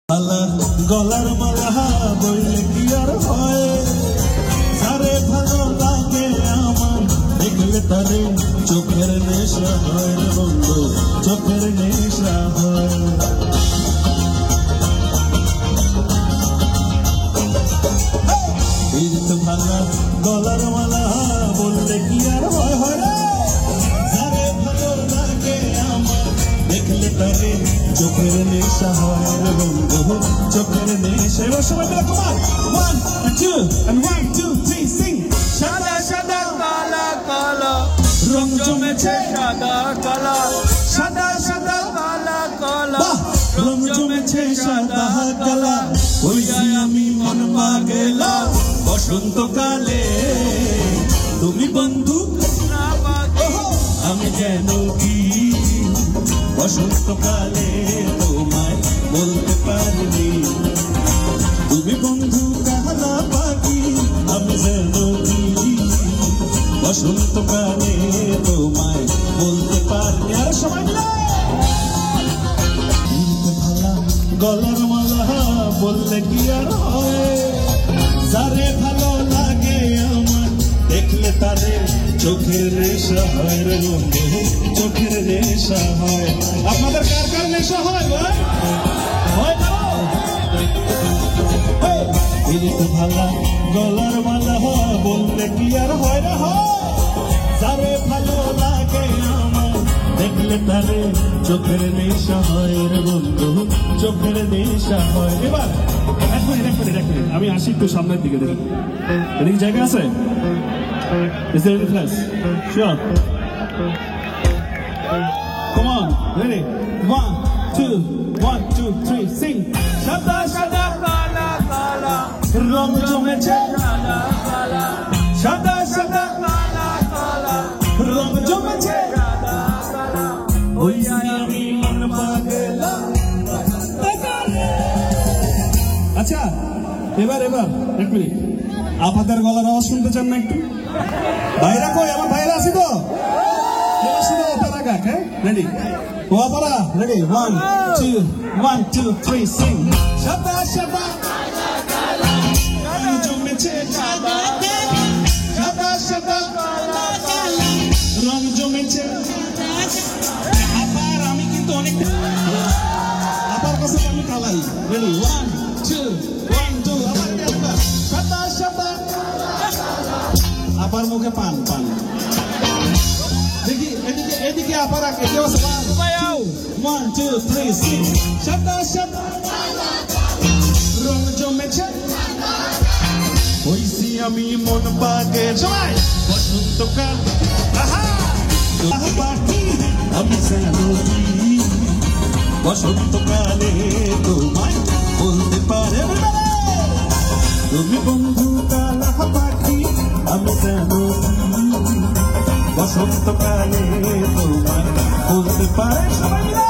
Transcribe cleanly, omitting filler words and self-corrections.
গলার মালা বইলে কি আর হয়, সারে ভালো লাগে আমার দেখলে তারে চোখের নেশা হয় বন্ধু, চোখের নেশা হয়। এই তো ভাঙা গলার মালা বললে কি আর হয় হয় রে, সারে ভালো লাগে আমার দেখলে তারে চোখের নেশা হয় বন্ধু, চোখের নেশা। এবার সবাই মিলে কমান 1 and 2 and 1 2 3 sing। সাদা সাদা কালা কালা রং জমেছে সাদা কালা, সাদা সাদা কালা কালা রং জমেছে সাদা কালা, হইছি আমি মন পাগলা বসন্তকালে। তুমি বন্ধু না পাগে আমি যেন কি বসন্তকালে তোমায় বলতে পারিনি। তুমি বন্ধু কালা পাখি আমি যেন কি বসন্তকালে তোমায় বলতে পারিনি। আর সবাই মিলে ভালা গলার মালা বললে কি আর হয়, যারে ভালো লাগে আমার দেখলে তারে চোখের নেশা হয় রে বন্ধু, চোখের নেশা হয়। আপনাদের কার কার নেশা হয় হয় না? এই তো ভালা গলার মালা বললে কি আর হয় না হয়, যারে ভালো লাগে আমার দেখলে তারে চোখের নেশা হয় রে বন্ধু, চোখের নেশা হয়। এবার এক মিনিট আমি আসি একটু সামনের দিকে, দেখি এদিকে জায়গা আছে? Is there any place? Sure. Come on, ready? 1 2 1 2 3 sing। সাদা সাদা কালা কালা রং জমেছে সাদা কালা, সাদা সাদা কালা কালা রং জমেছে সাদা কালা, হইছি আমি মন পাগলা। আচ্ছা এবার এক মিনিট, আপনাদের গলার আওয়াজ শুনতে চান না একটু? ভাইরা কই? আমার ভাইরা আছে তো? হ্যাঁ রেডি? ও আপনারা রেডি? 1 2 1 2 3 sing। সাদা সাদা রং জমেছে সাদা সাদা সাদা রং জমেছে। আবার আমি কিন্তু অনেক আবার কাছে আমি কালাই। রেডি? 1 2 1 2 আবার সাদা সাদা আবার মুখে পান পান। দেখি এদিকে আবার কেউ আছে? 1 2 3 sing। সাদা সাদা রং জমেছে হইছি আমি মন পাগে। সবাই বসন্তকাল পাখি আমি যেন কি বসন্তকালে তোমায় বলতে পারে। তুমি বন্ধু কালা পাখি আমি যেন কি বসন্তকালে তোমায় বলতে পারে। সবাই মিলে